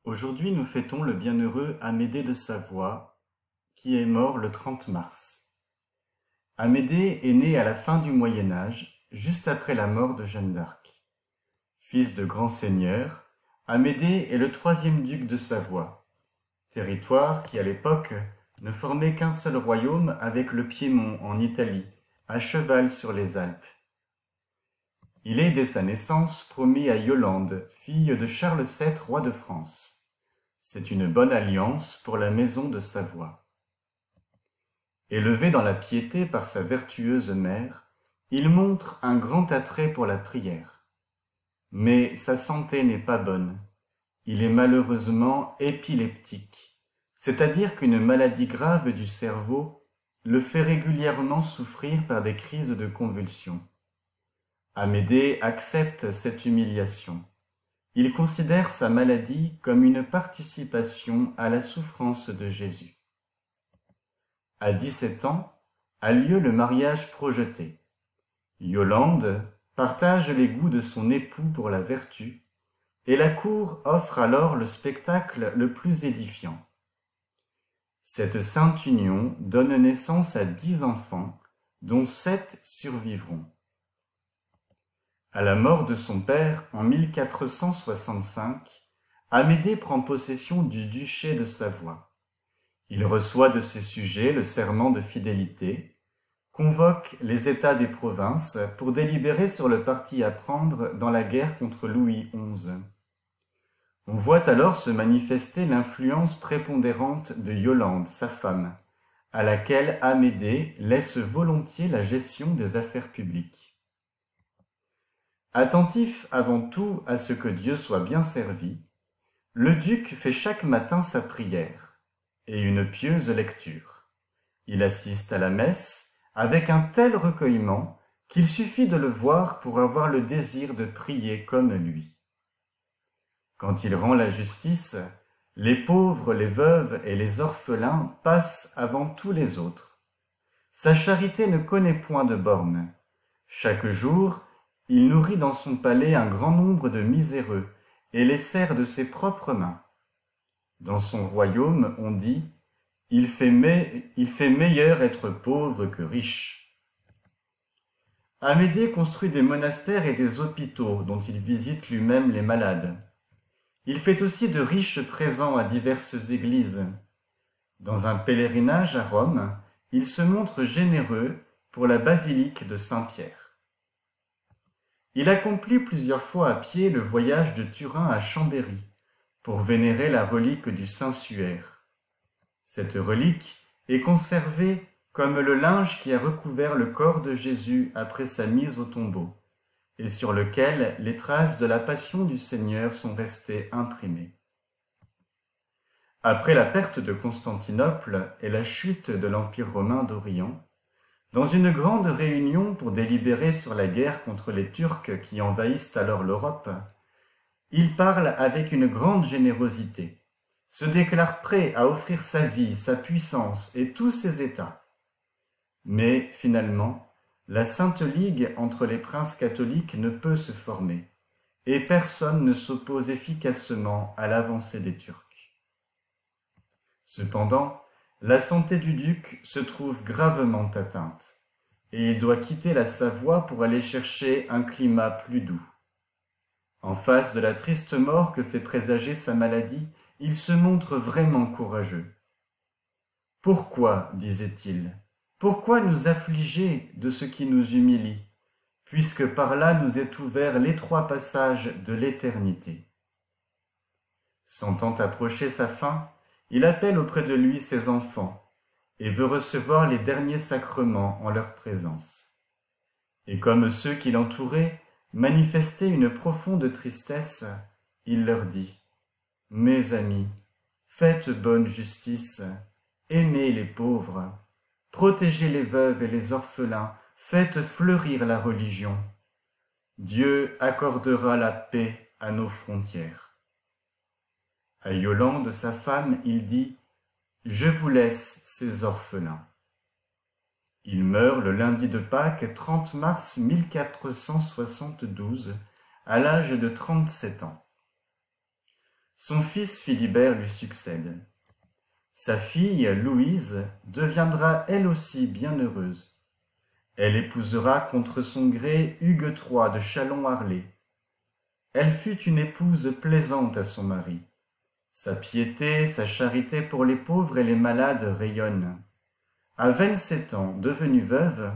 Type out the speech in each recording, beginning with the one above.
Aujourd'hui, nous fêtons le bienheureux Amédée de Savoie, qui est mort le 30 mars. Amédée est né à la fin du Moyen Âge, juste après la mort de Jeanne d'Arc. Fils de grand seigneur, Amédée est le troisième duc de Savoie, territoire qui à l'époque ne formait qu'un seul royaume avec le Piémont en Italie, à cheval sur les Alpes. Il est dès sa naissance promis à Yolande, fille de Charles VII, roi de France. C'est une bonne alliance pour la maison de Savoie. Élevé dans la piété par sa vertueuse mère, il montre un grand attrait pour la prière. Mais sa santé n'est pas bonne. Il est malheureusement épileptique, c'est-à-dire qu'une maladie grave du cerveau le fait régulièrement souffrir par des crises de convulsions. Amédée accepte cette humiliation. Il considère sa maladie comme une participation à la souffrance de Jésus. À 17 ans, a lieu le mariage projeté. Yolande partage les goûts de son époux pour la vertu, et la cour offre alors le spectacle le plus édifiant. Cette sainte union donne naissance à 10 enfants, dont 7 survivront. À la mort de son père en 1465, Amédée prend possession du duché de Savoie. Il reçoit de ses sujets le serment de fidélité, convoque les États des provinces pour délibérer sur le parti à prendre dans la guerre contre Louis XI. On voit alors se manifester l'influence prépondérante de Yolande, sa femme, à laquelle Amédée laisse volontiers la gestion des affaires publiques. Attentif avant tout à ce que Dieu soit bien servi, le duc fait chaque matin sa prière et une pieuse lecture. Il assiste à la messe avec un tel recueillement qu'il suffit de le voir pour avoir le désir de prier comme lui. Quand il rend la justice, les pauvres, les veuves et les orphelins passent avant tous les autres. Sa charité ne connaît point de bornes. Chaque jour, il nourrit dans son palais un grand nombre de miséreux et les sert de ses propres mains. Dans son royaume, on dit « il fait meilleur être pauvre que riche ». Amédée construit des monastères et des hôpitaux dont il visite lui-même les malades. Il fait aussi de riches présents à diverses églises. Dans un pèlerinage à Rome, il se montre généreux pour la basilique de Saint-Pierre. Il accomplit plusieurs fois à pied le voyage de Turin à Chambéry pour vénérer la relique du Saint-Suaire. Cette relique est conservée comme le linge qui a recouvert le corps de Jésus après sa mise au tombeau, et sur lequel les traces de la passion du Seigneur sont restées imprimées. Après la perte de Constantinople et la chute de l'Empire romain d'Orient, dans une grande réunion pour délibérer sur la guerre contre les Turcs qui envahissent alors l'Europe, il parle avec une grande générosité, se déclare prêt à offrir sa vie, sa puissance et tous ses états. Mais finalement, la Sainte Ligue entre les princes catholiques ne peut se former, et personne ne s'oppose efficacement à l'avancée des Turcs. Cependant, la santé du duc se trouve gravement atteinte, et il doit quitter la Savoie pour aller chercher un climat plus doux. En face de la triste mort que fait présager sa maladie, il se montre vraiment courageux. « Pourquoi, disait-il, pourquoi nous affliger de ce qui nous humilie, puisque par là nous est ouvert l'étroit passage de l'éternité ?» Sentant approcher sa fin, il appelle auprès de lui ses enfants et veut recevoir les derniers sacrements en leur présence. Et comme ceux qui l'entouraient manifestaient une profonde tristesse, il leur dit « Mes amis, faites bonne justice, aimez les pauvres, protégez les veuves et les orphelins, faites fleurir la religion. Dieu accordera la paix à nos frontières. » À Yolande, sa femme, il dit « Je vous laisse ces orphelins ». Il meurt le lundi de Pâques 30 mars 1472, à l'âge de 37 ans. Son fils Philibert lui succède. Sa fille, Louise, deviendra elle aussi bienheureuse. Elle épousera contre son gré Hugues III de Châlons-Arlay. Elle fut une épouse plaisante à son mari. Sa piété, sa charité pour les pauvres et les malades rayonnent. À 27 ans, devenue veuve,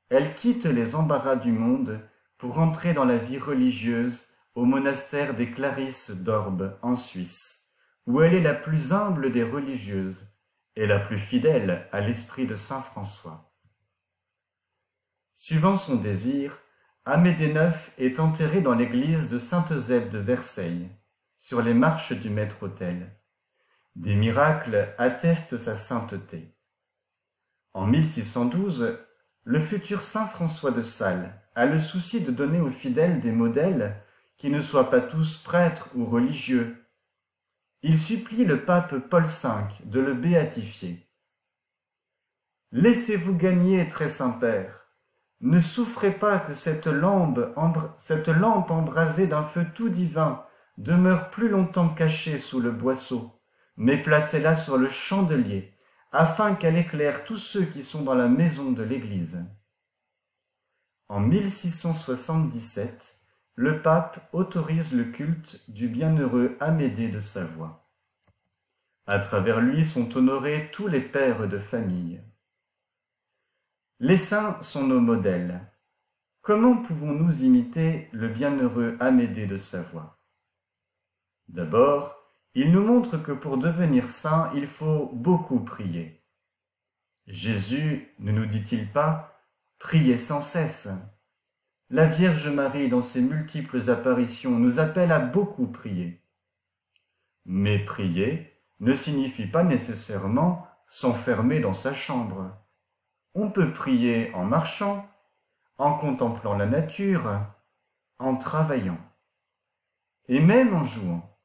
elle quitte les embarras du monde pour entrer dans la vie religieuse au monastère des Clarisses d'Orbe, en Suisse, où elle est la plus humble des religieuses et la plus fidèle à l'esprit de saint François. Suivant son désir, Amédée IX est enterré dans l'église de Sainte-Eusèbe de Versailles, sur les marches du maître-autel. Des miracles attestent sa sainteté. En 1612, le futur saint François de Sales a le souci de donner aux fidèles des modèles qui ne soient pas tous prêtres ou religieux. Il supplie le pape Paul V de le béatifier. « Laissez-vous gagner, très saint Père. Ne souffrez pas que cette lampe embrasée d'un feu tout divin demeure plus longtemps cachée sous le boisseau, mais placez-la sur le chandelier, afin qu'elle éclaire tous ceux qui sont dans la maison de l'Église. » En 1677, le pape autorise le culte du bienheureux Amédée de Savoie. À travers lui sont honorés tous les pères de famille. Les saints sont nos modèles. Comment pouvons-nous imiter le bienheureux Amédée de Savoie? D'abord, il nous montre que pour devenir saint, il faut beaucoup prier. Jésus ne nous dit-il pas « Priez sans cesse ». La Vierge Marie, dans ses multiples apparitions, nous appelle à beaucoup prier. Mais prier ne signifie pas nécessairement s'enfermer dans sa chambre. On peut prier en marchant, en contemplant la nature, en travaillant, et même en jouant.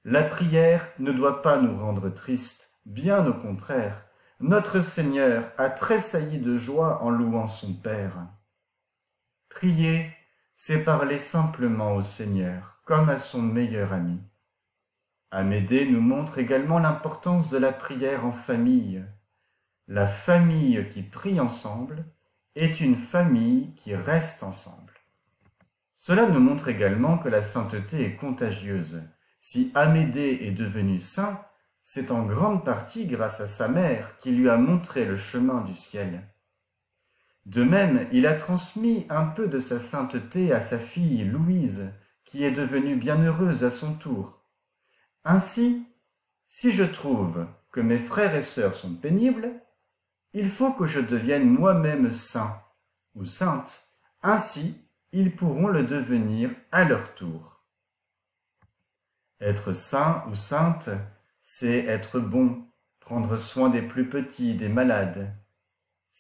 La prière ne doit pas nous rendre tristes, bien au contraire. Notre Seigneur a tressailli de joie en louant son Père. Prier, c'est parler simplement au Seigneur, comme à son meilleur ami. Amédée nous montre également l'importance de la prière en famille. La famille qui prie ensemble est une famille qui reste ensemble. Cela nous montre également que la sainteté est contagieuse. Si Amédée est devenu saint, c'est en grande partie grâce à sa mère qui lui a montré le chemin du ciel. De même, il a transmis un peu de sa sainteté à sa fille Louise, qui est devenue bienheureuse à son tour. Ainsi, si je trouve que mes frères et sœurs sont pénibles, il faut que je devienne moi-même saint ou sainte. Ainsi, ils pourront le devenir à leur tour. Être saint ou sainte, c'est être bon, prendre soin des plus petits, des malades.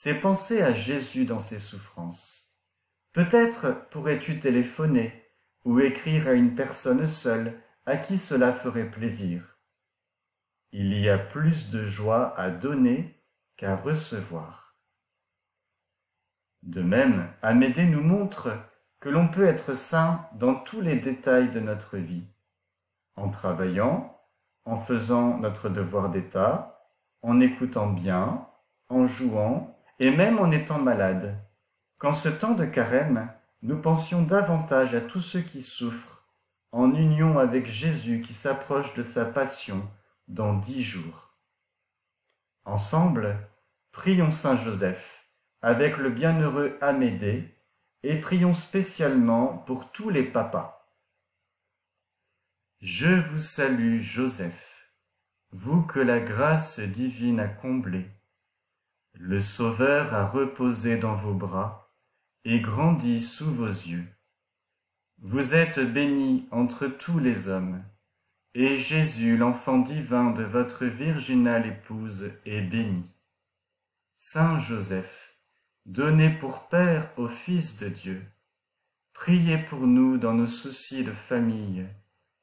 C'est penser à Jésus dans ses souffrances. Peut-être pourrais-tu téléphoner ou écrire à une personne seule à qui cela ferait plaisir. Il y a plus de joie à donner qu'à recevoir. De même, Amédée nous montre que l'on peut être saint dans tous les détails de notre vie. En travaillant, en faisant notre devoir d'État, en écoutant bien, en jouant et même en étant malade. Qu'en ce temps de carême, nous pensions davantage à tous ceux qui souffrent, en union avec Jésus qui s'approche de sa passion dans 10 jours. Ensemble, prions Saint Joseph avec le bienheureux Amédée et prions spécialement pour tous les papas. Je vous salue, Joseph, vous que la grâce divine a comblé. Le Sauveur a reposé dans vos bras et grandi sous vos yeux. Vous êtes béni entre tous les hommes, et Jésus, l'enfant divin de votre virginale épouse, est béni. Saint Joseph, donnez pour Père au Fils de Dieu, priez pour nous dans nos soucis de famille,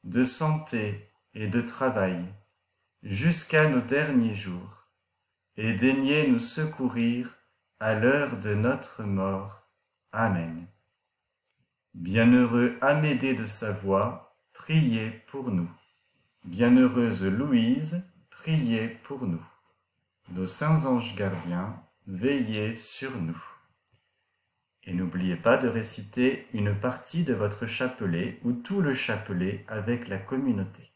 de santé et de travail, jusqu'à nos derniers jours, et daignez nous secourir à l'heure de notre mort. Amen. Bienheureux Amédée de Savoie, priez pour nous. Bienheureuse Louise, priez pour nous. Nos saints anges gardiens, veillez sur nous. Et n'oubliez pas de réciter une partie de votre chapelet ou tout le chapelet avec la communauté.